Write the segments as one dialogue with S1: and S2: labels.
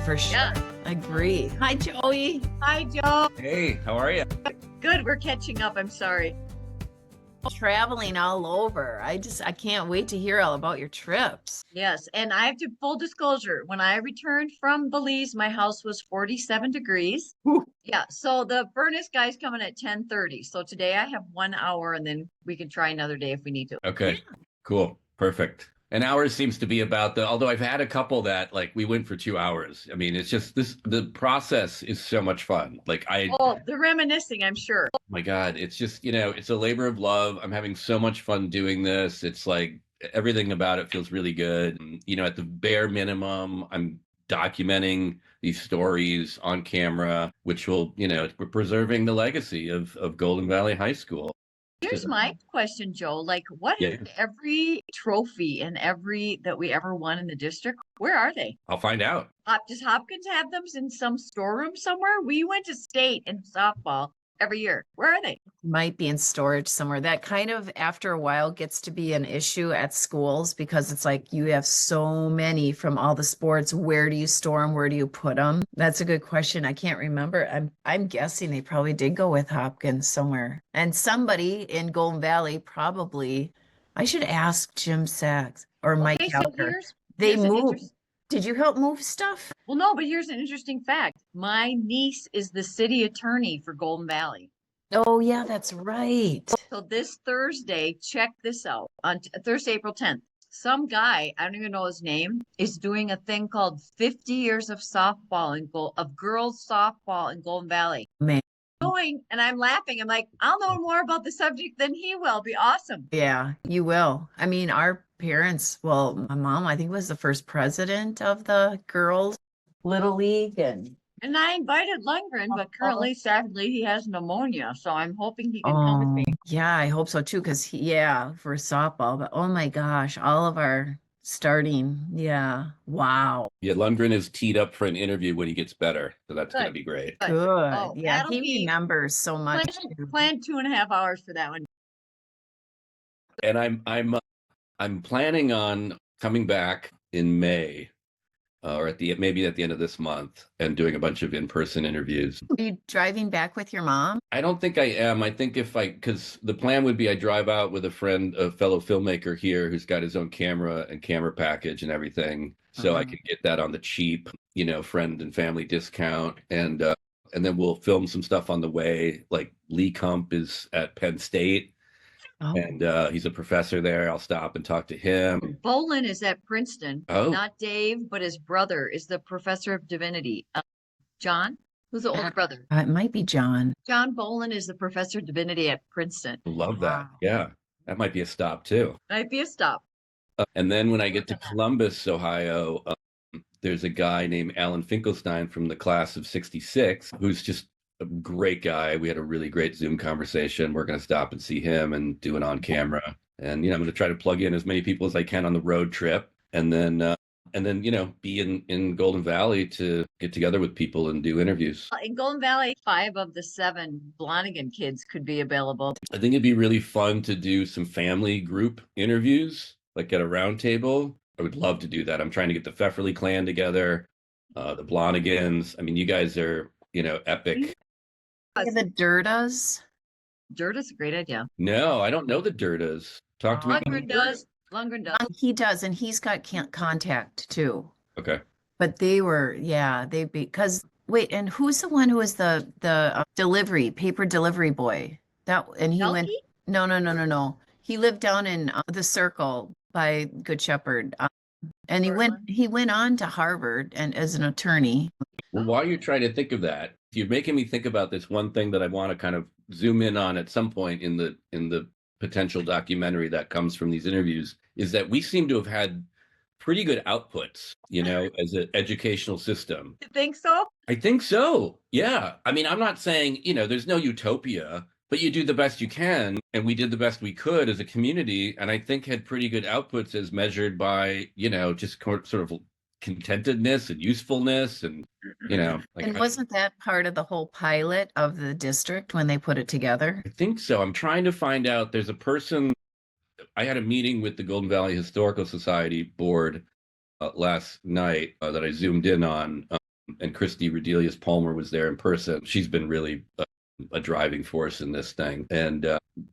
S1: for sure.
S2: Yeah.
S1: Agree. Hi, Joey.
S2: Hi, Joe.
S3: Hey, how are you?
S2: Good. We're catching up. I'm sorry.
S1: Traveling all over. I can't wait to hear all about your trips.
S2: Yes. And I have to full disclosure. When I returned from Belize, my house was 47 degrees.
S1: Whew.
S2: Yeah. So the furnace guy's coming at 10:30. So today I have 1 hour and then we can try another day if we need to.
S3: Okay, cool, perfect. An hour seems to be about although I've had a couple that like we went for 2 hours. I mean, it's just the process is so much fun.
S2: Oh, the reminiscing, I'm sure.
S3: Oh my God, it's just, it's a labor of love. I'm having so much fun doing this. It's like everything about it feels really good. And, at the bare minimum, I'm documenting these stories on camera, which will, we're preserving the legacy of Golden Valley High School.
S2: Here's my question, Joe. Like, what
S3: Yeah.
S2: every trophy and every that we ever won in the district, where are they?
S3: I'll find out.
S2: Does Hopkins have them in some storeroom somewhere? We went to state in softball every year. Where are they?
S1: Might be in storage somewhere. That kind of, after a while, gets to be an issue at schools because it's like you have so many from all the sports. Where do you store them? Where do you put them? That's a good question. I can't remember. I'm guessing they probably did go with Hopkins somewhere. And somebody in Golden Valley probably, I should ask Jim Sachs or Mike
S2: Okay, so
S1: Halker.
S2: here's
S1: They
S2: an
S1: moved. Did you help move stuff?
S2: Well, no, but here's an interesting fact. My niece is the city attorney for Golden Valley.
S1: Oh, yeah, that's right.
S2: So this Thursday, check this out. On Thursday, April 10th, some guy, I don't even know his name, is doing a thing called 50 years of softball of girls softball in Golden Valley.
S1: Man.
S2: And I'm laughing. I'm like, I'll know more about the subject than he will. Be awesome.
S1: Yeah, you will. I mean, our parents, well, my mom, I think, was the first president of the girls' Little League. And
S2: I invited Lundgren, but currently, sadly, he has pneumonia. So I'm hoping he can come with me.
S1: Yeah, I hope so too, because for softball. But oh my gosh, all of our starting. Yeah. Wow.
S3: Yeah, Lundgren is teed up for an interview when he gets better. So that's going to be great.
S1: Good.
S2: Oh,
S1: yeah, he remembers so much.
S2: Planned 2.5 hours for that one.
S3: And I'm planning on coming back in May, or maybe at the end of this month, and doing a bunch of in-person interviews.
S1: Are you driving back with your mom?
S3: I don't think I am. I think because the plan would be I drive out with a fellow filmmaker here who's got his own camera and camera package and everything. So I can get that on the cheap, friend and family discount. And then we'll film some stuff on the way. Like Lee Kump is at Penn State. Oh. And he's a professor there. I'll stop and talk to him.
S2: Bolin is at Princeton.
S3: Oh.
S2: Not Dave, but his brother is the professor of divinity. John, who's the older brother?
S1: It might be John.
S2: John Bolin is the professor of divinity at Princeton.
S3: Love that. Wow. Yeah, that might be a stop too.
S2: Might be a stop.
S3: And then when I get to Columbus, Ohio, there's a guy named Alan Finkelstein from the class of '66 who's just a great guy. We had a really great Zoom conversation. We're going to stop and see him and do it on camera. And, I'm going to try to plug in as many people as I can on the road trip. And then, be in Golden Valley to get together with people and do interviews.
S2: In Golden Valley, 5 of the 7 Blonigan kids could be available.
S3: I think it'd be really fun to do some family group interviews, like at a round table. I would love to do that. I'm trying to get the Pfefferly clan together, the Blonigans. I mean, you guys are, epic.
S1: The Dirtas.
S2: Dirta's a great idea.
S3: No, I don't know the Dirtas. Talk to me.
S2: Lundgren does.
S1: He does, and he's got contact too.
S3: Okay. But
S1: they were, because wait, and who's the one who was the paper delivery boy? He went. No. He lived down in the Circle by Good Shepherd, and he went on to Harvard and as an attorney.
S3: Well, while you're trying to think of that, you're making me think about this one thing that I want to kind of zoom in on at some point in the potential documentary that comes from these interviews, is that we seem to have had pretty good outputs, as an educational system.
S2: You think so?
S3: I think so. Yeah. I mean, I'm not saying, there's no utopia, but you do the best you can. And we did the best we could as a community. And I think had pretty good outputs as measured by, just sort of contentedness and usefulness and
S1: and wasn't that part of the whole pilot of the district when they put it together?
S3: I think so. I'm trying to find out. There's a person. I had a meeting with the Golden Valley Historical Society board last night that I zoomed in on, and Christy Rodelius Palmer was there in person. She's been really a driving force in this thing. And,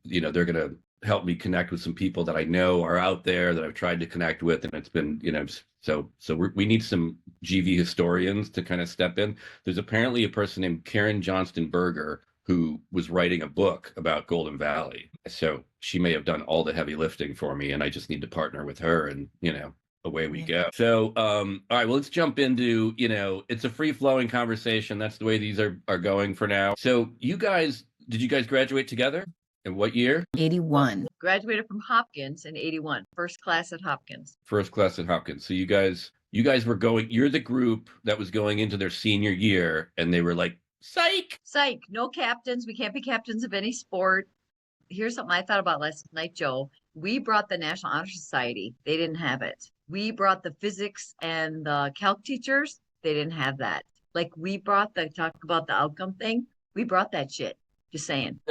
S3: they're going to help me connect with some people that I know are out there that I've tried to connect with. And it's been, so we need some GV historians to kind of step in. There's apparently a person named Karen Johnston Berger who was writing a book about Golden Valley. So she may have done all the heavy lifting for me, and I just need to partner with her, and, away we go. So, all right, well, let's jump into, it's a free-flowing conversation. That's the way these are going for now. So did you guys graduate together? In what year?
S1: 81.
S2: Graduated from Hopkins in 81. First class at Hopkins.
S3: First class at Hopkins. So you guys were you're the group that was going into their senior year, and they were like, psych.
S2: No captains. We can't be captains of any sport. Here's something I thought about last night, Joe. We brought the National Honor Society. They didn't have it. We brought the physics and the calc teachers. They didn't have that. Like, we brought talk about the outcome thing. We brought that shit. Just saying.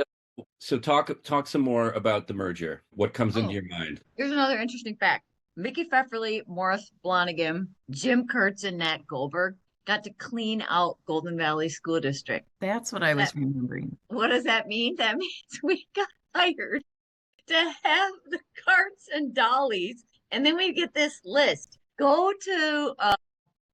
S3: So talk some more about the merger. What comes into your mind?
S2: Here's another interesting fact. Mickey Pfefferly, Morris Blonigan, Jim Kurtz, and Nat Goldberg got to clean out Golden Valley School District.
S1: That's what I was remembering.
S2: What does that mean? That means we got hired to have the carts and dollies. And then we get this list. Go to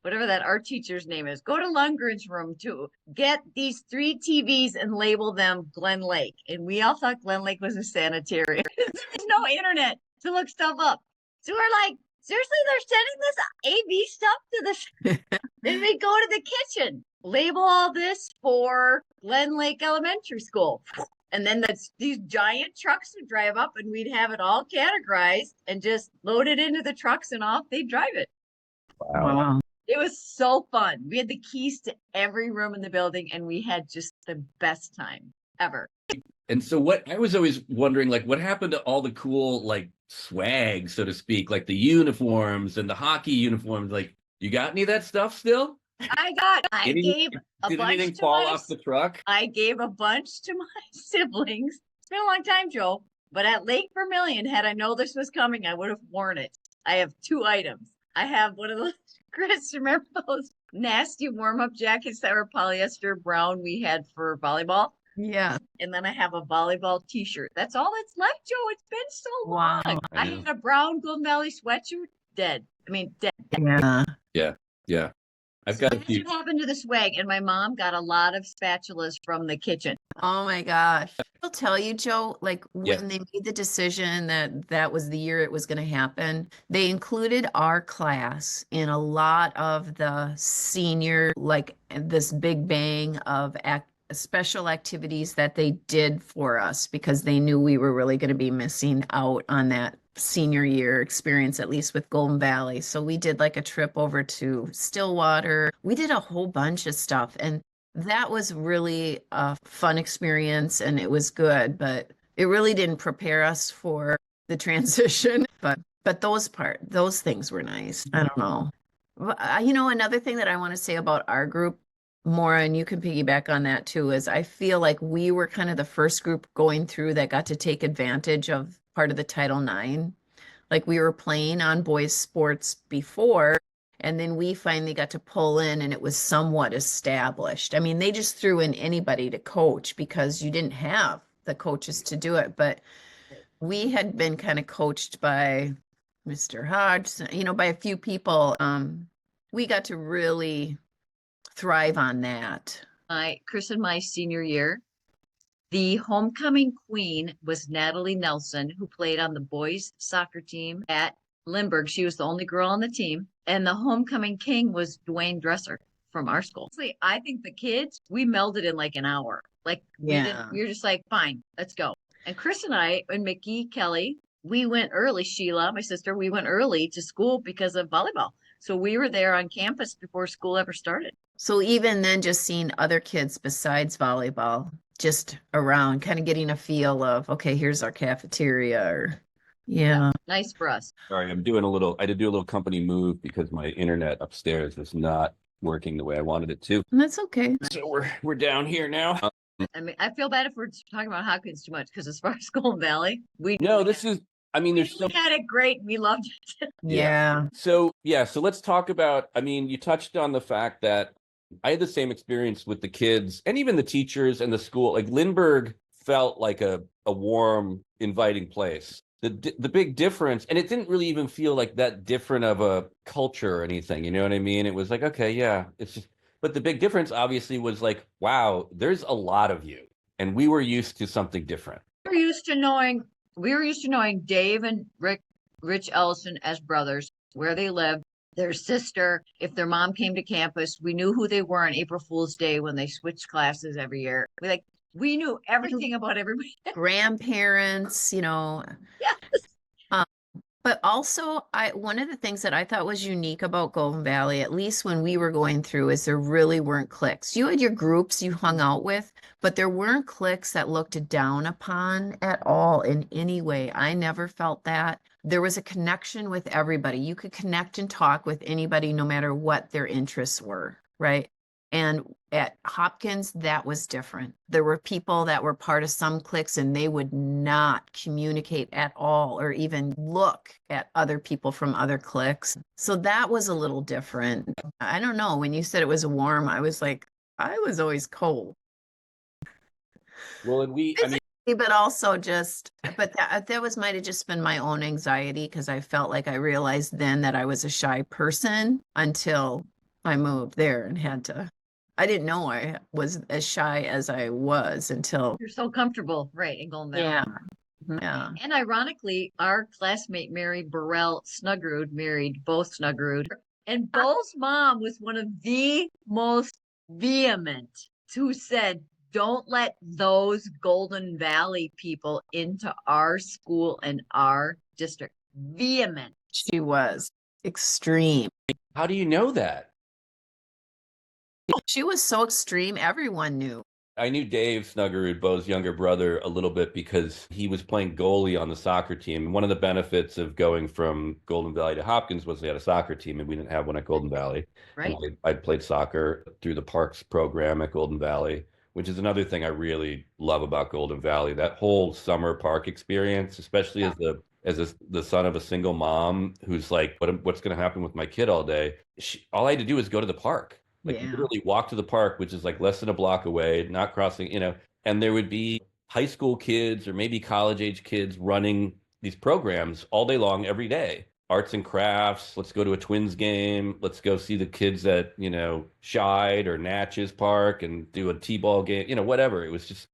S2: whatever that art teacher's name is. Go to Lundgren's room to get these 3 TVs and label them Glen Lake. And we all thought Glen Lake was a sanitarium. There's no internet to look stuff up. So we're like, seriously, they're sending this AV stuff to this. Then we go to the kitchen, label all this for Glen Lake Elementary School. And then these giant trucks would drive up, and we'd have it all categorized and just load it into the trucks, and off they'd drive it.
S1: Wow.
S2: It was so fun. We had the keys to every room in the building, and we had just the best time ever.
S3: And so what I was always wondering, like, what happened to all the cool, like, swag, so to speak, like the uniforms and the hockey uniforms? Like, you got any of that stuff still?
S2: I gave a
S3: Did
S2: bunch
S3: anything
S2: to
S3: fall
S2: my,
S3: off the truck?
S2: I gave a bunch to my siblings. It's been a long time, Joe. But at Lake Vermilion, had I known this was coming, I would have worn it. I have 2 items. I have one of those, Chris, remember those nasty warm-up jackets that were polyester brown we had for volleyball?
S1: Yeah.
S2: And then I have a volleyball t-shirt. That's all that's left, Joe. It's been so long.
S1: Wow.
S2: I had a brown Golden Valley sweatshirt. Dead.
S1: Yeah.
S3: I've got a
S2: That's
S3: few.
S2: what happened to the swag. And my mom got a lot of spatulas from the kitchen.
S1: Oh my gosh. I'll tell you, Joe, like
S3: Yeah.
S1: when they made the decision that was the year it was going to happen, they included our class in a lot of the senior, like this big bang of special activities that they did for us because they knew we were really going to be missing out on that senior year experience, at least with Golden Valley. So we did like a trip over to Stillwater. We did a whole bunch of stuff, and that was really a fun experience, and it was good, but it really didn't prepare us for the transition. But those things were nice. I don't know. Another thing that I want to say about our group, Maura, and you can piggyback on that too, is I feel like we were kind of the first group going through that got to take advantage of part of the Title IX. Like, we were playing on boys sports before, and then we finally got to pull in, and it was somewhat established. I mean, they just threw in anybody to coach because you didn't have the coaches to do it. But we had been kind of coached by Mr. Hodgson, by a few people. We got to really thrive on that.
S2: Chris, in my senior year, the homecoming queen was Natalie Nelson, who played on the boys soccer team at Lindbergh. She was the only girl on the team. And the homecoming king was Dwayne Dresser from our school. I think the kids, we melded in like an hour. Like, we were just like, fine, let's go. And Chris and I and Mickey, Kelly, we went early. Sheila, my sister, we went early to school because of volleyball. So we were there on campus before school ever started.
S1: So even then, just seeing other kids besides volleyball, just around, kind of getting a feel of, okay, here's our cafeteria, yeah.
S2: Nice for us.
S3: Sorry, I had to do a little company move because my internet upstairs is not working the way I wanted it to.
S1: And that's okay.
S3: So we're down here now.
S2: I mean, I feel bad if we're talking about Hopkins too much, because as far as Golden Valley, there's we had it great. We loved it.
S1: Yeah.
S3: So let's talk about, you touched on the fact that I had the same experience with the kids and even the teachers and the school. Like Lindbergh felt like a warm, inviting place. The big difference, and it didn't really even feel like that different of a culture or anything. You know what I mean? It was like, okay, yeah, it's just. But the big difference, obviously, was like, wow, there's a lot of you, and we were used to something different.
S2: We were used to knowing Dave and Rich Ellison as brothers, where they lived, their sister. If their mom came to campus, we knew who they were on April Fool's Day when they switched classes every year. We knew everything about everybody.
S1: Grandparents,
S2: Yes.
S1: but also one of the things that I thought was unique about Golden Valley, at least when we were going through, is there really weren't cliques. You had your groups you hung out with, but there weren't cliques that looked down upon at all in any way. I never felt that. There was a connection with everybody. You could connect and talk with anybody no matter what their interests were, right? And at Hopkins, that was different. There were people that were part of some cliques and they would not communicate at all or even look at other people from other cliques. So that was a little different. I don't know. When you said it was warm, I was like, I was always cold.
S3: Well, and
S1: But also but that might have just been my own anxiety because I felt like I realized then that I was a shy person until I moved there and I didn't know I was as shy as I was until.
S2: You're so comfortable, right, in Golden Valley.
S1: Yeah. Yeah.
S2: And ironically, our classmate Mary Burrell Snuggerud married Bo Snuggerud, and Bo's mom was one of the most vehement who said, "Don't let those Golden Valley people into our school and our district." Vehement.
S1: She was extreme.
S3: how do you know that?
S1: She was so extreme, everyone knew.
S3: I knew Dave Snuggerud, Bo's younger brother, a little bit because he was playing goalie on the soccer team. And one of the benefits of going from Golden Valley to Hopkins was they had a soccer team, and we didn't have one at Golden Valley.
S2: Right.
S3: And I'd played soccer through the Parks program at Golden Valley, which is another thing I really love about Golden Valley. That whole summer park experience, especially as the son of a single mom who's like, what's going to happen with my kid all day? All I had to do was go to the park. Literally walk to the park, which is like less than a block away, not crossing, and there would be high school kids or maybe college age kids running these programs all day long, every day. Arts and crafts. Let's go to a Twins game. Let's go see the kids at, Scheid or Natchez Park and do a T-ball game, whatever. It was just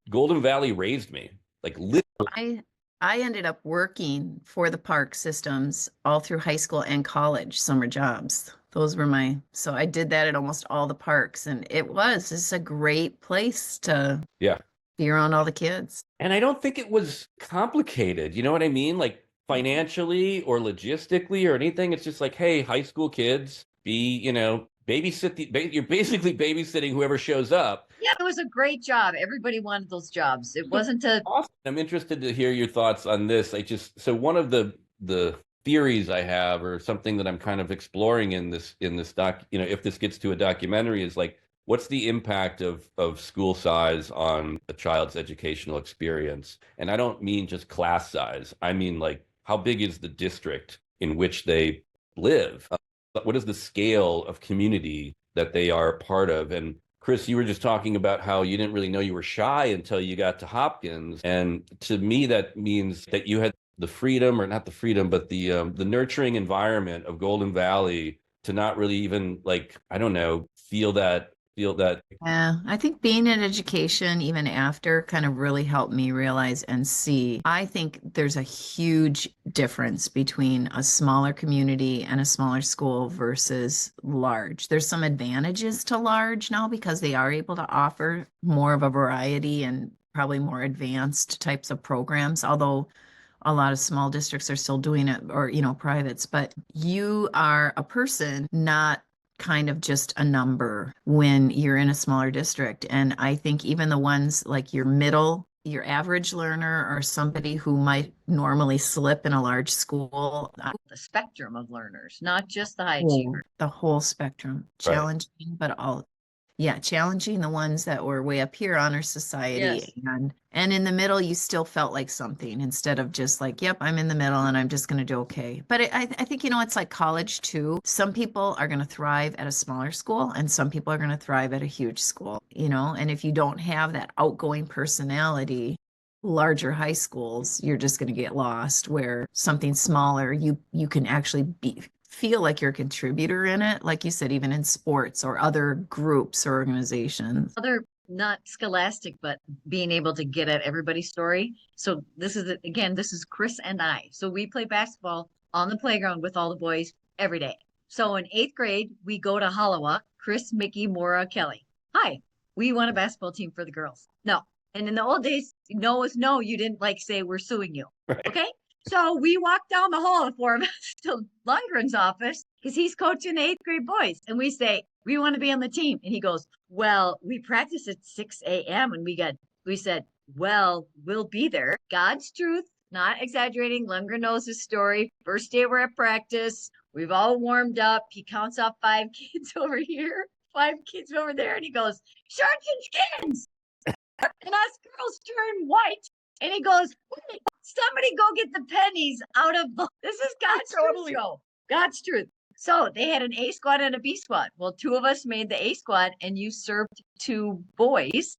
S3: Golden Valley raised me. Like literally.
S1: I ended up working for the park systems all through high school and college, summer jobs. Those were so I did that at almost all the parks, and it's a great place to be around all the kids.
S3: And I don't think it was complicated. You know what I mean? Like financially or logistically or anything. It's just like, hey, high school kids, babysit you're basically babysitting whoever shows up.
S2: Yeah, it was a great job. Everybody wanted those jobs. It wasn't
S3: awesome. I'm interested to hear your thoughts on this. So one of the theories I have, or something that I'm kind of exploring in this doc, if this gets to a documentary, is like, what's the impact of school size on a child's educational experience? And I don't mean just class size. I mean, like, how big is the district in which they live? What is the scale of community that they are a part of? And Chris, you were just talking about how you didn't really know you were shy until you got to Hopkins. And to me, that means that you had the freedom, or not the freedom, but the nurturing environment of Golden Valley to not really even, like, I don't know, feel that.
S1: Yeah, I think being in education, even after, kind of really helped me realize and see. I think there's a huge difference between a smaller community and a smaller school versus large. There's some advantages to large now because they are able to offer more of a variety and probably more advanced types of programs, although a lot of small districts are still doing it, or, privates. But you are a person, not kind of just a number when you're in a smaller district. And I think even the ones like your average learner, or somebody who might normally slip in a large school.
S2: The spectrum of learners, not just the high achievers.
S1: The whole spectrum.
S3: Right.
S1: Challenging, but all. Yeah, challenging the ones that were way up here, honor society, and in the middle, you still felt like something instead of just like, yep, I'm in the middle and I'm just going to do okay. But I think, it's like college too. Some people are going to thrive at a smaller school and some people are going to thrive at a huge school, and if you don't have that outgoing personality, larger high schools, you're just going to get lost. Where something smaller, you can actually feel like you're a contributor in it, like you said, even in sports or other groups or organizations.
S2: Other, not scholastic, but being able to get at everybody's story. So this is Chris and I. So we play basketball on the playground with all the boys every day. So in 8th grade, we go to Halawa, Chris, Mickey, Maura, Kelly. Hi, we want a basketball team for the girls. No. And in the old days, no is no. You didn't like say we're suing you. Right. Okay. So we walk down the hall for him to Lundgren's office because he's coaching the 8th grade boys. And we say, we want to be on the team. And he goes, well, we practice at 6 a.m. And we said, well, we'll be there. God's truth, not exaggerating. Lundgren knows his story. First day we're at practice. We've all warmed up. He counts off 5 kids over here, 5 kids over there. And he goes, shirts and skins. And us girls turn white. And he goes, wait, somebody go get the pennies out of this is God's truth show. God's truth. So they had an A squad and a B squad. Well, 2 of us made the A squad and you served 2 boys.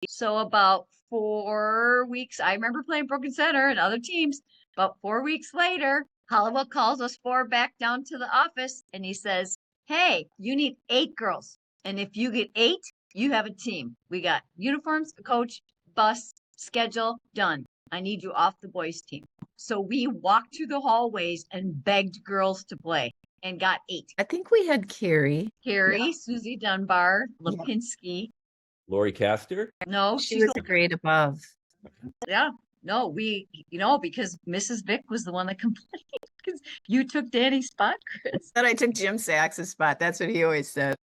S2: So about 4 weeks, I remember playing Broken Center and other teams. About 4 weeks later, Hollowell calls us 4 back down to the office and he says, hey, you need 8 girls. And if you get 8, you have a team. We got uniforms, a coach, bus, schedule, done. I need you off the boys team. So we walked through the hallways and begged girls to play and got 8.
S1: I think we had Carrie,
S2: Susie Dunbar, Lipinski.
S3: Lori Castor?
S2: No,
S1: she was a grade above.
S2: Yeah. No, because Mrs. Vick was the one that complained because you took Danny's spot, Chris.
S1: But I took Jim Sachs's spot. That's what he always said.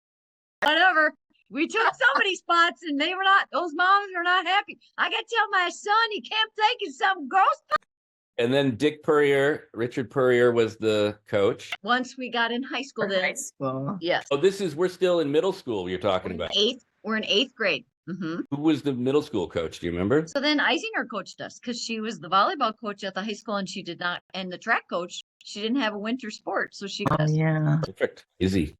S2: Whatever. We took somebody's spots and those moms are not happy. I got to tell my son he can't take in some girl's spot.
S3: And then Richard Purrier was the coach.
S2: Once we got in high school,
S1: High school.
S2: Yes.
S3: Oh, we're still in middle school you're talking about.
S2: We're in 8th grade. Mm-hmm.
S3: Who was the middle school coach? Do you remember?
S2: So then Eisinger coached us because she was the volleyball coach at the high school and she did not, and the track coach, she didn't have a winter sport. So she
S1: Oh, yeah.
S3: Perfect. Easy.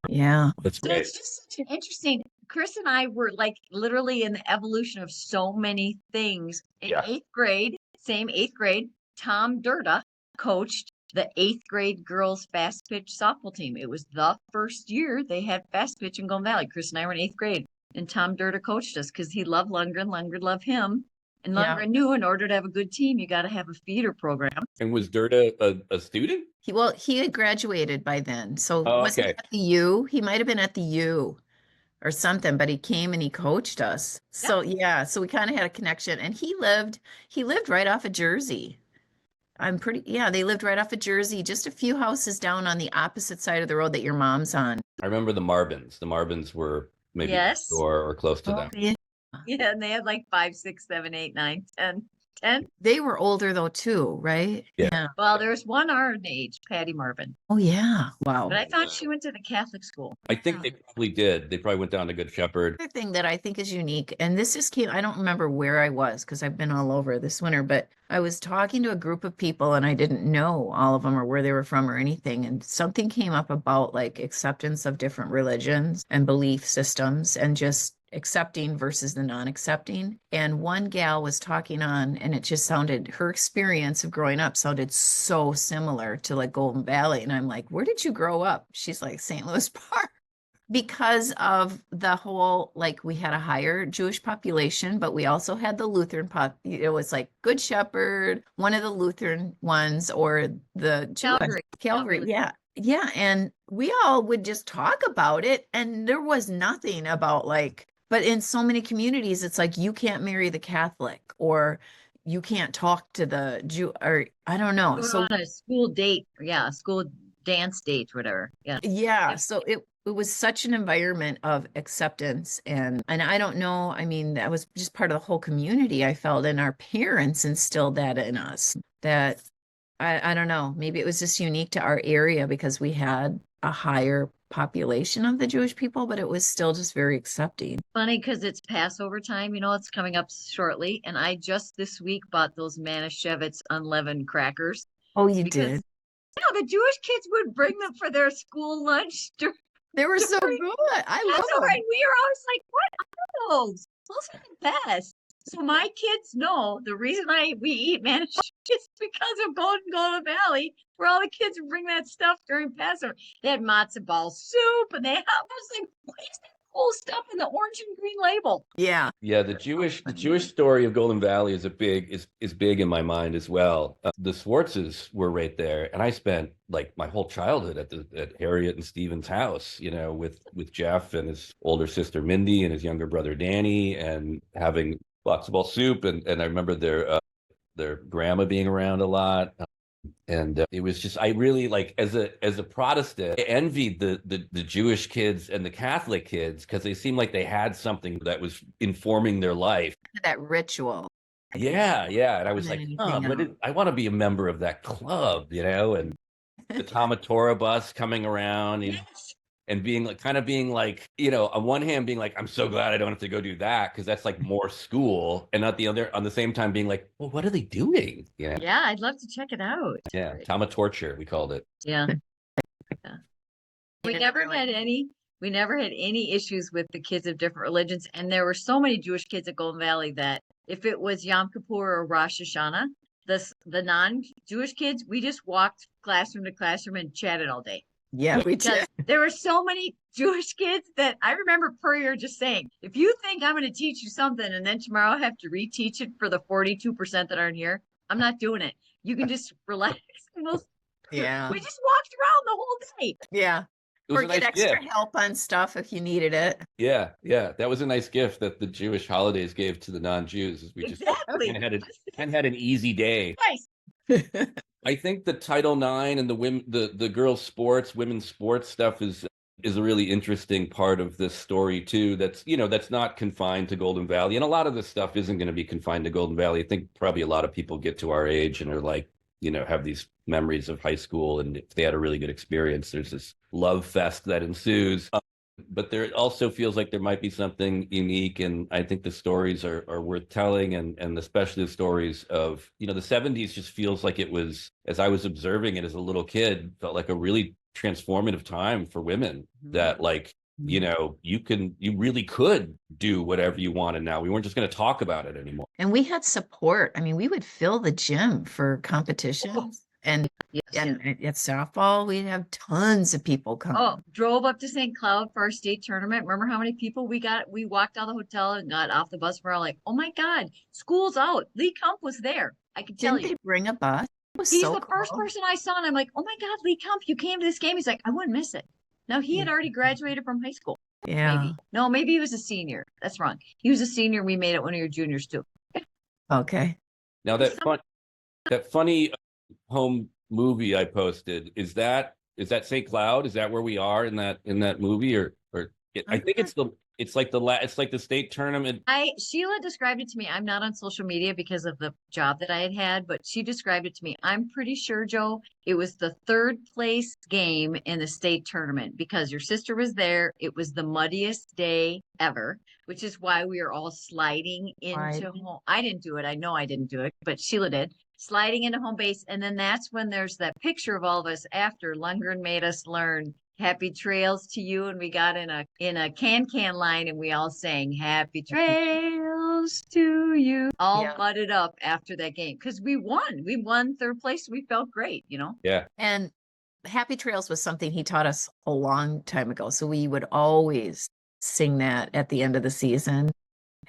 S1: Yeah.
S3: That's
S2: So
S3: great.
S2: it's just such an interesting. Chris and I were like literally in the evolution of so many things. In 8th grade, same 8th grade, Tom Durda coached the 8th grade girls fast pitch softball team. It was the first year they had fast pitch in Golden Valley. Chris and I were in 8th grade. And Tom Durda coached us because he loved Lundgren. Lundgren loved him. And Lundgren knew in order to have a good team, you got to have a feeder program.
S3: And was Durda a student?
S1: He had graduated by then. So was he
S3: okay.
S1: at the U? He might have been at the U or something, but he came and he coached us. So so we kind of had a connection. And he lived right off of Jersey. They lived right off of Jersey, just a few houses down on the opposite side of the road that your mom's on.
S3: I remember the Marvins. The Marvins were maybe next door or close to them.
S2: Yeah, and they had like 5, 6, 7, 8, 9, 10.
S1: They were older though too, right?
S3: Yeah.
S2: Well, there's one our age, Patty Marvin.
S1: Oh yeah. Wow.
S2: But I thought she went to the Catholic school.
S3: I think they probably did. They probably went down to Good Shepherd.
S1: Another thing that I think is unique, and this just came, I don't remember where I was because I've been all over this winter, but I was talking to a group of people and I didn't know all of them or where they were from or anything. And something came up about like acceptance of different religions and belief systems and just accepting versus the non-accepting. And one gal was talking on, and it just sounded, her experience of growing up sounded so similar to like Golden Valley. And I'm like, where did you grow up? She's like, St. Louis Park. Because of the whole, like we had a higher Jewish population, but we also had the Lutheran it was like Good Shepherd, one of the Lutheran ones, or the Calvary. Yeah. Yeah. And we all would just talk about it. And there was nothing about like, but in so many communities, it's like you can't marry the Catholic or you can't talk to the Jew, or I don't know.
S2: So on a school date, school dance date, whatever. Yeah.
S1: So it was such an environment of acceptance and I don't know. I mean, that was just part of the whole community. I felt, and our parents instilled that in us. That I don't know. Maybe it was just unique to our area because we had a higher population of the Jewish people, but it was still just very accepting.
S2: Funny because it's Passover time, it's coming up shortly. And I just this week bought those Manischewitz unleavened crackers
S1: Oh, you
S2: because
S1: did?
S2: the Jewish kids would bring them for their school lunch.
S1: They were so
S2: during
S1: good. I love
S2: Passover.
S1: them.
S2: And we were always like, what are those? Those are the best. So my kids know the reason we eat Manischewitz is because of Golden Valley, where all the kids would bring that stuff during Passover. They had matzo ball soup, and I was like, what is that cool stuff in the orange and green label?
S1: Yeah.
S3: Yeah, the Jewish story of Golden Valley is big in my mind as well. The Swartzes were right there, and I spent like my whole childhood at Harriet and Stephen's house, with Jeff and his older sister Mindy and his younger brother Danny, and having matzo ball soup, and I remember their grandma being around a lot. And it was just, I really like, as a Protestant, I envied the Jewish kids and the Catholic kids because they seemed like they had something that was informing their life.
S1: That ritual.
S3: Yeah. And I was like,
S1: Anything
S3: I want to be a member of that club, and the Tamatora bus coming around and being like, on one hand being like, I'm so glad I don't have to go do that because that's like more school, and not the other on the same time being like, well, what are they doing?
S2: Yeah, I'd love to check it out.
S3: Yeah, Tamatorture, we called it.
S2: Yeah. We never had any issues with the kids of different religions, and there were so many Jewish kids at Golden Valley that if it was Yom Kippur or Rosh Hashanah, the non-Jewish kids, we just walked classroom to classroom and chatted all day.
S1: Yeah, we did.
S2: There were so many Jewish kids that I remember Puryear just saying, if you think I'm going to teach you something and then tomorrow I have to reteach it for the 42% that aren't here, I'm not doing it. You can just relax.
S1: Yeah.
S2: We just walked around the whole day.
S1: Yeah. Or get extra help on stuff if you needed it.
S3: Yeah. That was a nice gift that the Jewish holidays gave to the non-Jews. Is we just had an easy day.
S2: Nice.
S3: I think the Title IX and the girls' women's sports stuff is a really interesting part of this story too. That's not confined to Golden Valley, and a lot of this stuff isn't going to be confined to Golden Valley. I think probably a lot of people get to our age and are like, have these memories of high school, and if they had a really good experience, there's this love fest that ensues. But there also feels like there might be something unique, and I think the stories are worth telling, and especially the stories of, the 70s just feels like it was, as I was observing it as a little kid, felt like a really transformative time for women, that like, you really could do whatever you wanted now. We weren't just going to talk about it anymore.
S1: And we had support. I mean, we would fill the gym for competitions. And at softball, we'd have tons of people come.
S2: Oh, drove up to St. Cloud for our state tournament. Remember how many people we got? We walked out of the hotel and got off the bus. We're all like, oh my God, school's out. Lee Kump was there. I can tell
S1: Didn't they bring a bus?
S2: He's the first person I saw, and I'm like, oh my God, Lee Kump, you came to this game. He's like, I wouldn't miss it. Now, he had already graduated from high school.
S1: Yeah.
S2: Maybe he was a senior. That's wrong. He was a senior. We made it one of your juniors too.
S1: Okay.
S3: Now that funny home movie I posted, is that St. Cloud? Is that where we are in that movie, or I think it's like the state tournament.
S2: Sheila described it to me. I'm not on social media because of the job that I had, but she described it to me. I'm pretty sure, Joe, it was the third place game in the state tournament because your sister was there. It was the muddiest day ever, which is why we were all sliding into home. I didn't do it. I know I didn't do it, but Sheila did. Sliding into home base. And then that's when there's that picture of all of us after Lundgren made us learn happy trails to you. And we got in a can line and we all sang happy trails to you, all mudded up after that game. Cause we won third place. We felt great,
S3: Yeah.
S1: And happy trails was something he taught us a long time ago. So we would always sing that at the end of the season.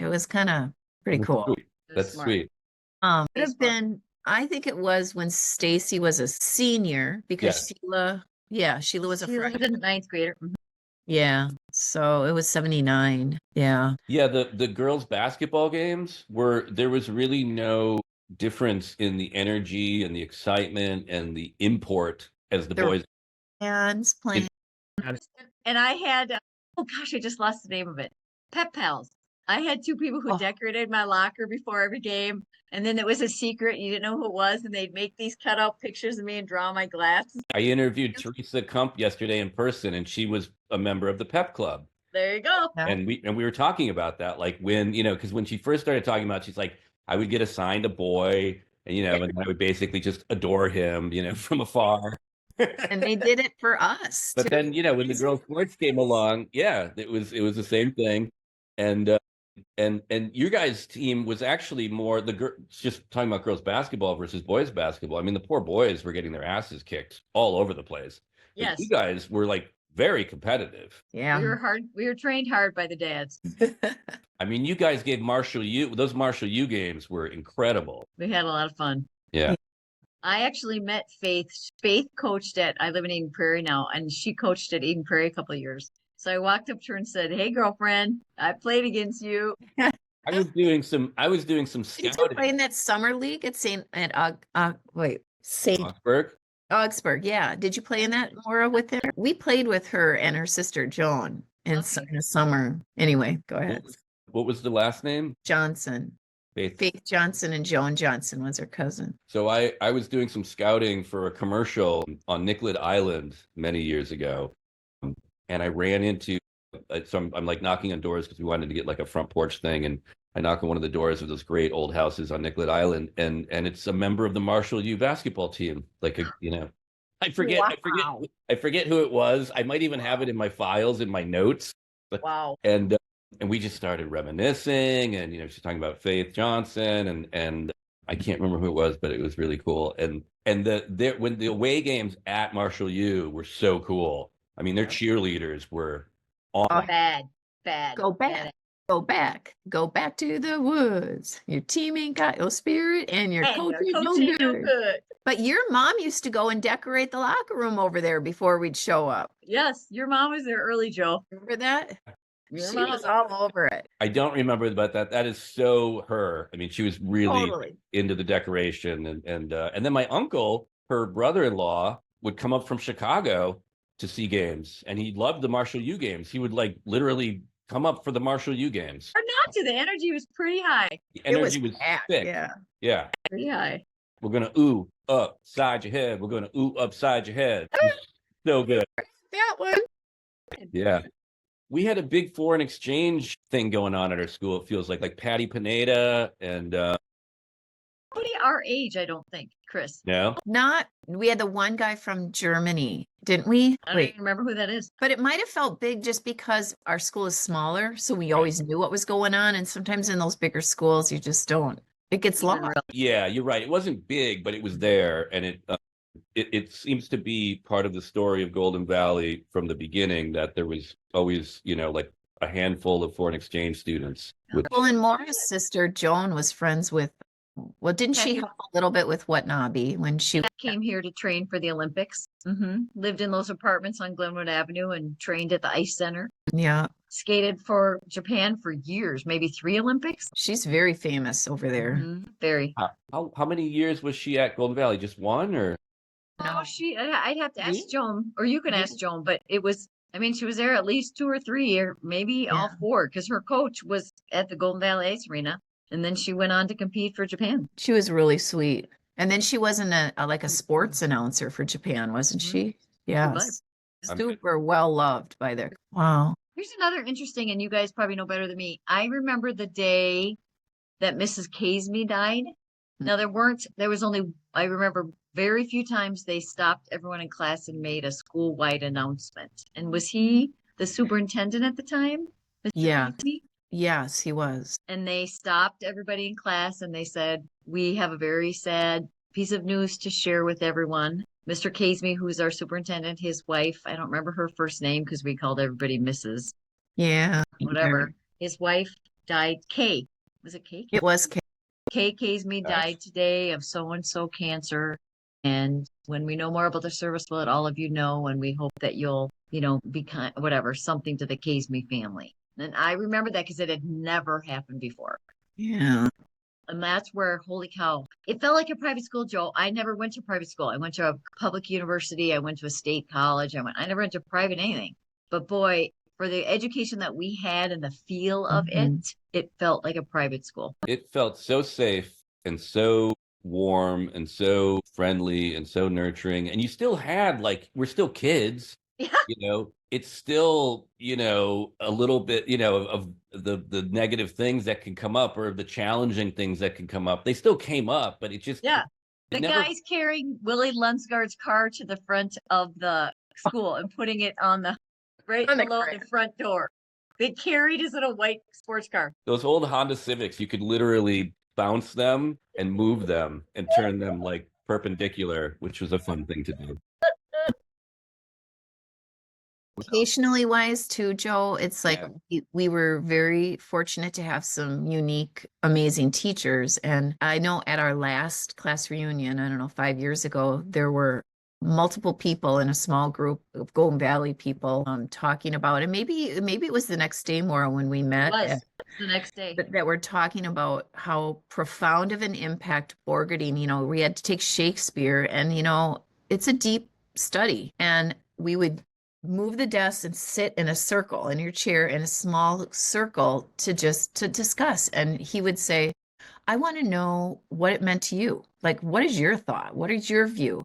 S1: It was kind of pretty cool.
S3: That's sweet.
S1: It would have been, I think it was when Stacy was a senior because Sheila was a freshman.
S2: She was a ninth grader. Mm-hmm.
S1: Yeah. So it was 79. Yeah.
S3: Yeah. The girls' basketball games there was really no difference in the energy and the excitement and the import as the boys.
S1: Hands playing.
S2: And I had, I just lost the name of it. Pep Pals. I had two people who decorated my locker before every game. And then it was a secret. You didn't know who it was. And they'd make these cutout pictures of me and draw on my glasses.
S3: I interviewed Teresa Kump yesterday in person, and she was a member of the Pep Club.
S2: There you go.
S1: Yeah.
S3: And we were talking about that, like when, because when she first started talking about, she's like, I would get assigned a boy, and and I would basically just adore him, from afar.
S1: And they did it for us.
S3: But
S1: too.
S3: then, when the girls' sports came along, it was the same thing, and your guys' team was actually more just talking about girls' basketball versus boys' basketball. I mean, the poor boys were getting their asses kicked all over the place. But
S2: Yes.
S3: you guys were like very competitive.
S1: Yeah.
S2: We were trained hard by the dads.
S3: I mean, you guys gave those Marshall U games were incredible.
S2: We had a lot of fun.
S3: Yeah.
S2: I actually met Faith. Faith coached I live in Eden Prairie now, and she coached at Eden Prairie a couple of years. So I walked up to her and said, "Hey, girlfriend, I played against you."
S3: I was doing some
S1: Did you
S3: scouting.
S1: play in that summer league at St.
S3: Augsburg?
S1: Augsburg? Yeah. Did you play in that, Maura, with her? We played with her and her sister Joan in the summer. Anyway, go ahead.
S3: What was the last name?
S1: Johnson. Faith Johnson, and Joan Johnson was her cousin.
S3: So I was doing some scouting for a commercial on Nicollet Island many years ago, and I ran into. So I'm like knocking on doors because we wanted to get like a front porch thing, and I knock on one of the doors of those great old houses on Nicollet Island, and it's a member of the Marshall U basketball team. Like I forget who it was. I might even have it in my files in my notes. But,
S2: wow.
S3: And we just started reminiscing, and she's talking about Faith Johnson, and I can't remember who it was, but it was really cool. And when the away games at Marshall U were so cool. I mean, their cheerleaders were on.
S2: Bad.
S1: Go back. Go back to the woods. Your team ain't got no spirit, and your coach ain't no good. But your mom used to go and decorate the locker room over there before we'd show up.
S2: Yes, your mom was there early, Joe.
S1: Remember that?
S2: She
S1: was all over it.
S3: I don't remember about that. That is so her. I mean, she was really into the decoration, and then my uncle, her brother-in-law, would come up from Chicago to see games, and he loved the Marshall U games. He would like literally come up for the Marshall U games.
S2: Or not to, the energy was pretty high.
S3: The energy was thick. Yeah.
S2: Pretty high.
S3: We're gonna ooh upside your head. We're gonna ooh upside your head. So good.
S1: That one.
S3: Yeah. We had a big foreign exchange thing going on at our school. It feels like Patty Pineda and
S2: nobody our age, I don't think, Chris.
S3: No.
S1: We had the one guy from Germany, didn't we?
S2: I don't even remember who that is.
S1: But it might have felt big just because our school is smaller, so we always knew what was going on. And sometimes in those bigger schools, you just don't. It gets lost.
S3: Yeah, you're right. It wasn't big, but it was there, and it seems to be part of the story of Golden Valley from the beginning that there was always, like a handful of foreign exchange students.
S1: Well, and Maura's sister Joan was friends with. Well, didn't she help a little bit with Watanabe when she
S2: came here to train for the Olympics? Mm-hmm. Lived in those apartments on Glenwood Avenue and trained at the Ice Center.
S1: Yeah.
S2: Skated for Japan for years, maybe 3 Olympics.
S1: She's very famous over there.
S2: Mm-hmm. Very.
S3: How many years was she at Golden Valley? Just one, or?
S2: No, I'd have to ask Joan, or you can ask Joan, but it was, she was there at least 2 or 3, or maybe all 4, because her coach was at the Golden Valley Ice Arena. And then she went on to compete for Japan.
S1: She was really sweet. And then she wasn't a sports announcer for Japan, wasn't she? Yes. Super well loved by their. Wow.
S2: Here's another interesting, and you guys probably know better than me. I remember the day that Mrs. Casey died. Now there was only, I remember very few times they stopped everyone in class and made a school-wide announcement. And was he the superintendent at the time? Mr.
S1: Yeah.
S2: Casey?
S1: Yes, he was.
S2: And they stopped everybody in class and they said, we have a very sad piece of news to share with everyone. Mr. Casey, who's our superintendent, his wife, I don't remember her first name because we called everybody Mrs.
S1: Yeah.
S2: Whatever. His wife died. Kay. Was it Kay?
S1: It was Kay.
S2: Kay Casey died today of so-and-so cancer. And when we know more about the service, we'll let all of you know. And we hope that you'll, be kind, something to the Casey family. And I remember that because it had never happened before.
S1: Yeah.
S2: And that's where, holy cow, it felt like a private school, Joe. I never went to private school. I went to a public university. I went to a state college. I never went to private anything. But boy, for the education that we had and the feel of it felt like a private school.
S3: It felt so safe and so warm and so friendly and so nurturing. And you still had like, we're still kids,
S2: Yeah.
S3: it's still, a little bit, of the negative things that can come up or the challenging things that can come up. They still came up, but it just,
S2: Yeah.
S3: it
S2: The
S3: never,
S2: guy's carrying Willie Lunsgaard's car to the front of the school and putting it on the right
S1: On the
S2: below
S1: ground.
S2: the front door. They carried his little white sports car.
S3: those old Honda Civics, you could literally bounce them and move them and turn them like perpendicular, which was a fun thing to do.
S1: Educationally wise too, Joe, it's like we were very fortunate to have some unique, amazing teachers. And I know at our last class reunion, I don't know, 5 years ago, there were multiple people in a small group of Golden Valley people talking about it. Maybe it was the next day, Maura, when we met.
S2: It was the next day.
S1: That we're talking about how profound of an impact board-gating, we had to take Shakespeare and, it's a deep study. And we would move the desk and sit in a circle in your chair in a small circle to discuss. And he would say, I want to know what it meant to you. Like, what is your thought? What is your view?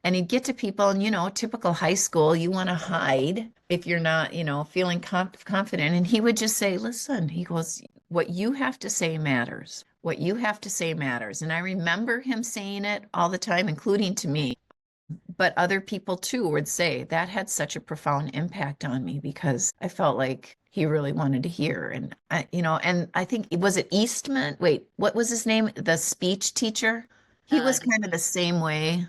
S1: And he'd get to people and, typical high school, you want to hide if you're not, feeling confident. And he would just say, listen, he goes, what you have to say matters. What you have to say matters. And I remember him saying it all the time, including to me. But other people too would say that had such a profound impact on me because I felt like he really wanted to hear. And and I think, was it Eastman? Wait, what was his name? The speech teacher? He was kind of the same way.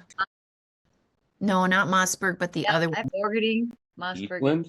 S1: No, not Mossberg, but the other one.
S2: Board-gating, Mossberg,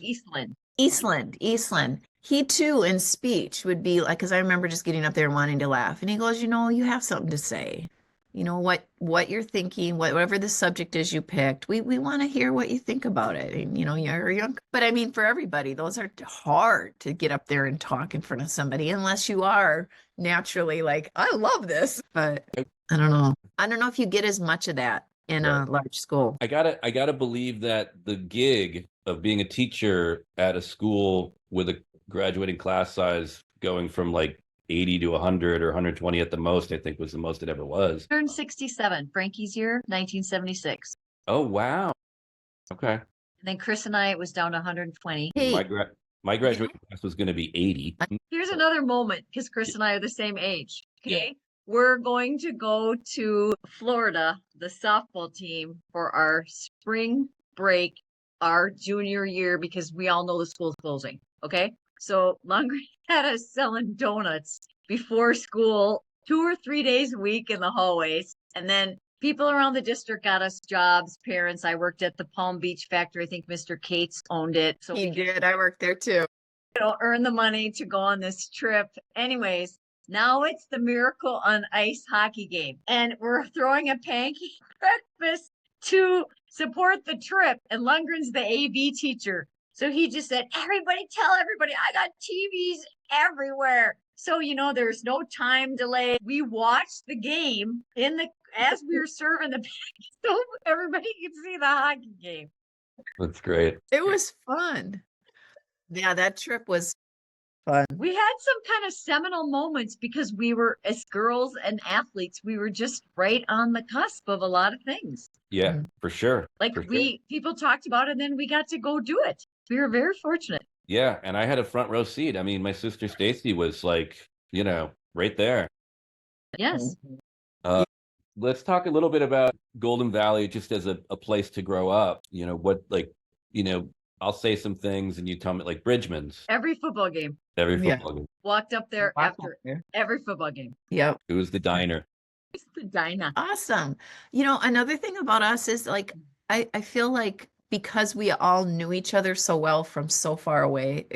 S1: Eastland. He too, in speech, would be like, because I remember just getting up there and wanting to laugh. And he goes, you have something to say. What you're thinking, whatever the subject is you picked, we want to hear what you think about it. And, you're young. But I mean, for everybody, those are hard to get up there and talk in front of somebody unless you are naturally like, I love this. But I don't know. I don't know if you get as much of that in a large school.
S3: I gotta believe that the gig of being a teacher at a school with a graduating class size going from like 80 to 100 or 120 at the most, I think was the most it ever was.
S2: Turned 67, Frankie's year, 1976.
S3: Oh, wow. Okay.
S2: And then Chris and I, it was down to 120.
S1: Hey,
S3: my graduating class was going to be 80.
S2: Here's another moment because Chris and I are the same age. Okay. Yeah. We're going to go to Florida, the softball team, for our spring break, our junior year, because we all know the school's closing. Okay. So Lundgren had us selling donuts before school 2 or 3 days a week in the hallways. And then people around the district got us jobs, parents. I worked at the Palm Beach factory. I think Mr. Cates owned it. So
S1: he did. I worked there too.
S2: Earn the money to go on this trip. Anyways, now it's the Miracle on Ice hockey game. And we're throwing a pancake breakfast to support the trip. And Lundgren's the AV teacher. So he just said, everybody tell everybody, I got TVs everywhere. So, there's no time delay. We watched the game as we were serving the pancakes so everybody could see the hockey game.
S3: That's great.
S1: It was fun. Yeah, that trip was fun.
S2: We had some kind of seminal moments because we were, as girls and athletes, we were just right on the cusp of a lot of things.
S3: Yeah, for sure.
S2: People talked about it and then we got to go do it. We were very fortunate.
S3: Yeah, and I had a front row seat. I mean, my sister Stacy was like, right there.
S2: Yes.
S3: Let's talk a little bit about Golden Valley just as a place to grow up. I'll say some things and you tell me, like Bridgman's.
S2: Every football game.
S3: Game.
S2: Walked up there after every football game.
S1: Yep.
S3: It was the diner.
S2: It's the diner.
S1: Awesome. Another thing about us is like, I feel like because we all knew each other so well from so far away,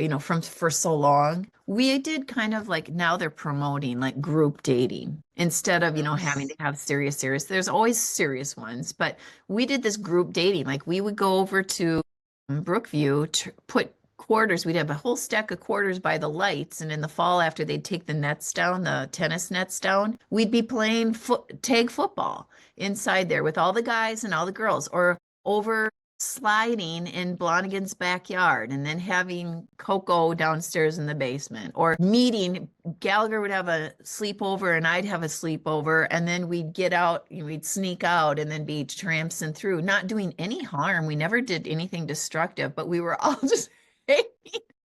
S1: for so long, we did kind of like, now they're promoting like group dating instead of, having to have serious. There's always serious ones, but we did this group dating. Like we would go over to Brookview to put quarters. We'd have a whole stack of quarters by the lights. And in the fall, after they'd take the nets down, the tennis nets down, we'd be playing tag football inside there with all the guys and all the girls, or over sliding in Blonigan's backyard and then having Coco downstairs in the basement, or meeting. Gallagher would have a sleepover and I'd have a sleepover, and then we'd get out, we'd sneak out and then be tramping through, not doing any harm. We never did anything destructive, but we were all just hanging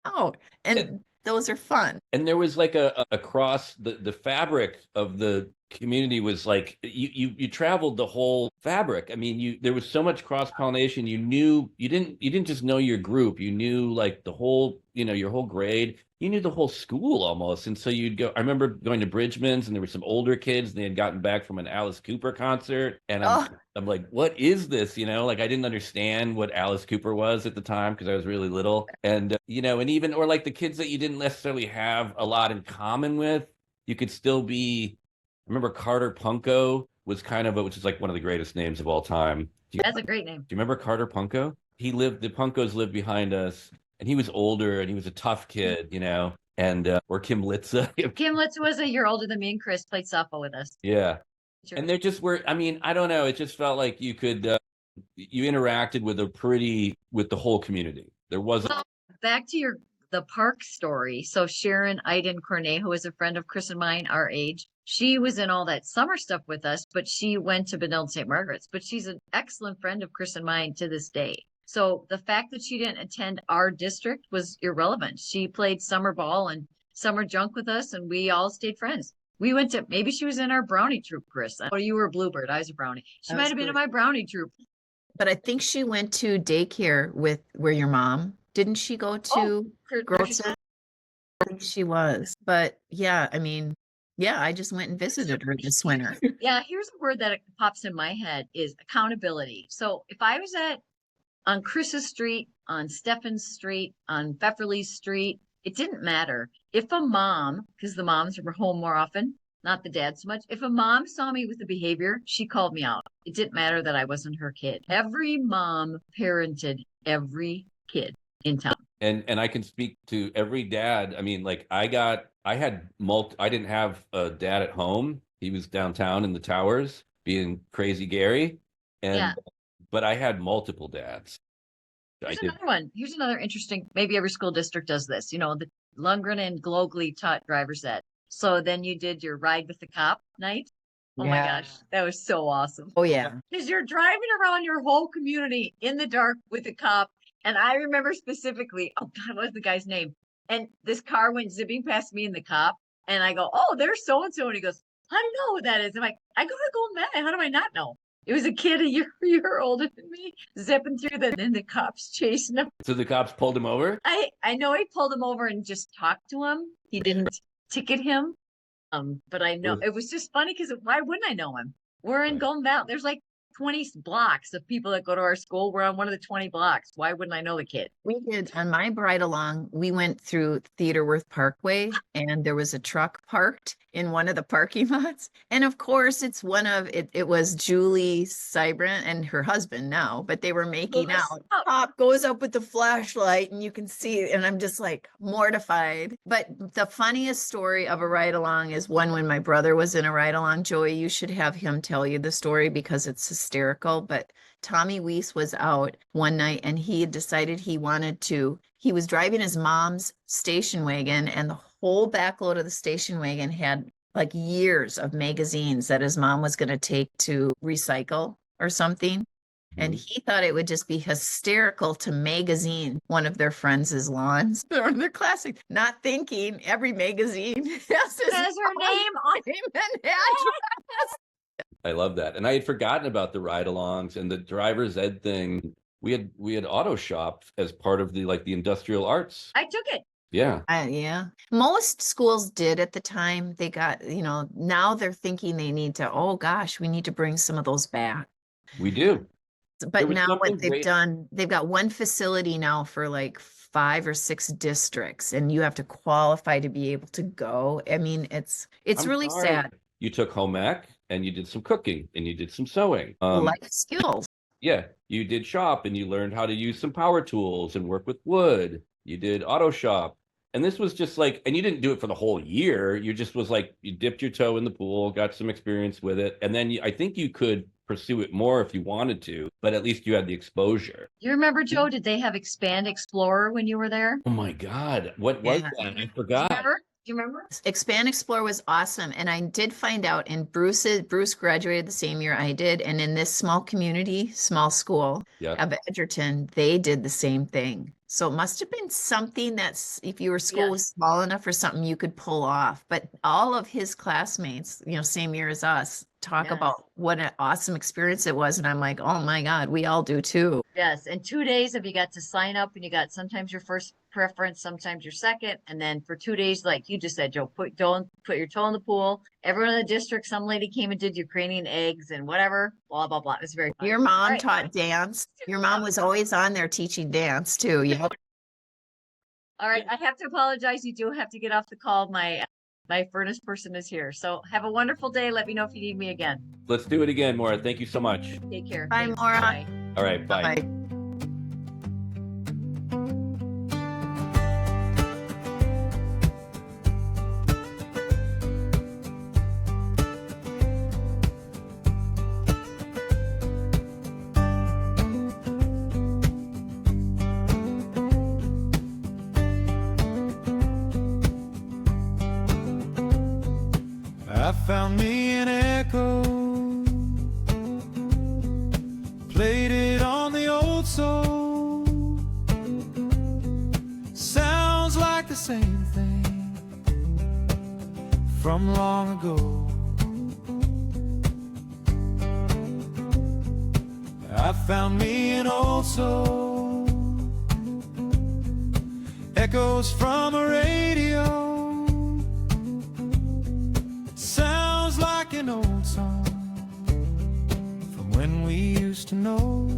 S1: out. And those are fun.
S3: And there was like across the fabric of the community was like you traveled the whole fabric. I mean, there was so much cross pollination. You didn't just know your group. You knew like the whole, your whole grade. You knew the whole school almost. And so you'd go. I remember going to Bridgman's, and there were some older kids. And they had gotten back from an Alice Cooper concert, and I'm like, what is this? Like I didn't understand what Alice Cooper was at the time because I was really little. And and even, or like the kids that you didn't necessarily have a lot in common with, you could still be. I remember Carter Punko was which is like one of the greatest names of all time.
S2: That's a great name.
S3: Do you remember Carter Punko? The Punkos lived behind us, and he was older, and he was a tough kid, and or Kim Litza.
S2: Kim Litza was a year older than me, and Chris played softball with us.
S3: Yeah. Sure. And there just were, I mean, I don't know. It just felt like you could, you interacted with the whole community. There wasn't.
S2: Well, back to the park story. So Sharon Iden Cornejo is a friend of Chris and mine, our age. She was in all that summer stuff with us, but she went to Benilde St. Margaret's. But she's an excellent friend of Chris and mine to this day. So the fact that she didn't attend our district was irrelevant. She played summer ball and summer junk with us, and we all stayed friends. We went to, maybe she was in our brownie troop, Chris. Oh, you were a bluebird. I was a brownie. She might have been in my brownie troop.
S1: But I think she went to daycare where your mom, didn't she go to? I think she was. But yeah, I mean, yeah, I just went and visited her this winter.
S2: Yeah, here's a word that pops in my head is accountability. So if I was on Chris's Street, on Stephens Street, on Beverly Street, it didn't matter. If a mom, because the moms were home more often, not the dad so much, if a mom saw me with the behavior, she called me out. It didn't matter that I wasn't her kid. Every mom parented every kid in town.
S3: And I can speak to every dad. I mean, like I didn't have a dad at home. He was downtown in the towers being crazy Gary. But I had multiple dads.
S2: Another one. Here's another interesting, maybe every school district does this. The Lundgren and Glogly taught driver's ed. So then you did your ride with the cop night. Oh my gosh, that was so awesome.
S1: Oh yeah.
S2: Because you're driving around your whole community in the dark with a cop. And I remember specifically, oh God, what was the guy's name? And this car went zipping past me and the cop. And I go, oh, there's so-and-so. And he goes, how do you know who that is? I'm like, I go to Golden Valley. How do I not know? It was a kid a year older than me, zipping through then the cops chasing him.
S3: So the cops pulled him over?
S2: I know he pulled him over and just talked to him. He didn't ticket him. But I know it was just funny because why wouldn't I know him? We're in Golden Valley. There's like 20 blocks of people that go to our school. We're on one of the 20 blocks. Why wouldn't I know the kid?
S1: We did. On my ride along, we went through Theaterworth Parkway, and there was a truck parked in one of the parking lots. And of course, it was Julie Sybrant and her husband now, but they were making out. Pop goes up with the flashlight and you can see it. And I'm just like mortified. But the funniest story of a ride along is one when my brother was in a ride along. Joey, you should have him tell you the story because it's hysterical. But Tommy Weiss was out one night and he had decided he was driving his mom's station wagon, and the whole back load of the station wagon had like years of magazines that his mom was going to take to recycle or something. And he thought it would just be hysterical to magazine one of their friends' lawns. They're classic. Not thinking every magazine has
S2: her name on
S1: and address.
S3: I love that. And I had forgotten about the ride-alongs and the driver's ed thing. We had auto shop as part of the industrial arts.
S2: I took it.
S3: Yeah.
S1: Yeah. Most schools did at the time. They got, now they're thinking they need to, oh gosh, we need to bring some of those back.
S3: We do.
S1: But now what they've done, they've got one facility now for like 5 or 6 districts, and you have to qualify to be able to go. I mean, it's really sad.
S3: You took home ec and you did some cooking and you did some sewing.
S1: Life skills.
S3: Yeah. You did shop and you learned how to use some power tools and work with wood. You did auto shop. And this was just like, and you didn't do it for the whole year. You just was like, you dipped your toe in the pool, got some experience with it. And then I think you could pursue it more if you wanted to, but at least you had the exposure.
S2: You remember, Joe, did they have Expand Explorer when you were there?
S3: Oh my God. What was that? I forgot.
S2: Do you remember?
S1: Expand Explore was awesome. And I did find out Bruce graduated the same year I did. And in this small community, small school of Edgerton, they did the same thing. So it must have been something that's, if your school was small enough or something, you could pull off. But all of his classmates, same year as us, talk about what an awesome experience it was. And I'm like, oh my God, we all do too.
S2: Yes. And 2 days if you got to sign up and you got sometimes your first preference, sometimes your second. And then for 2 days, like you just said, Joe, put your toe in the pool. Everyone in the district, some lady came and did Ukrainian eggs and whatever, blah, blah, blah. It was very fun.
S1: Your mom taught dance. Your mom was always on there teaching dance too.
S2: All right. I have to apologize. You do have to get off the call. My furnace person is here. So have a wonderful day. Let me know if you need me again.
S3: Let's do it again, Maura. Thank you so much.
S2: Take care.
S1: Bye,
S2: Thanks.
S1: Maura.
S2: Bye.
S3: All right. Bye.
S1: Bye.
S4: I found me an echo, played it on the old soul. Sounds like the same thing from long ago. I found me an old soul, echoes from a radio. Sounds like an old song from when we used to know.